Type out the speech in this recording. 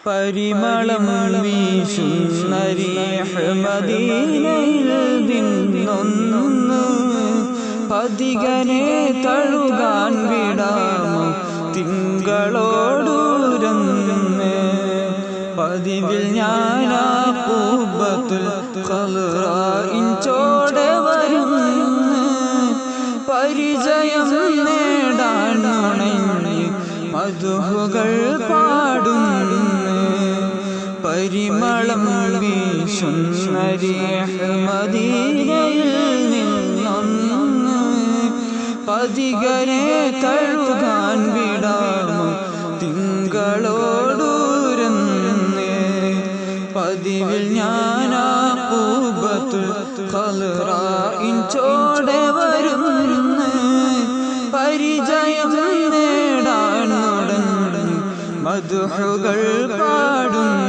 പരിമളം വീശുന്ന റീഹ് മദീനയിൽ നിന്നൊന്ന് പതികനെ തഴുകാൻ വിടാമോ തിങ്കളോടൂരന്ന് പതിവിൽ ഞാനാ പൂബത്തുൽ ഖൽറാഇൻ ചോടെ വരുന്നു പരിചയം നേടാൻ നുണഞ്ഞ് മധുഹുകൾ പാടുന്നു പരിമളം വീശുന്ന റീഹ് മദീനയിൽ നിന്നൊന്ന് പതികനെ തഴുകാൻ വിടാമോ തിങ്കളോടൂരന്ന് പതിവിൽ ഞാനാ പൂബത്തുൽ ഖൽറാഇൻ ചോടെ വരുന്നു പരിചയം നേടാൻ നുടഞ്ഞ് മധുഹുകൾ പാടുന്നു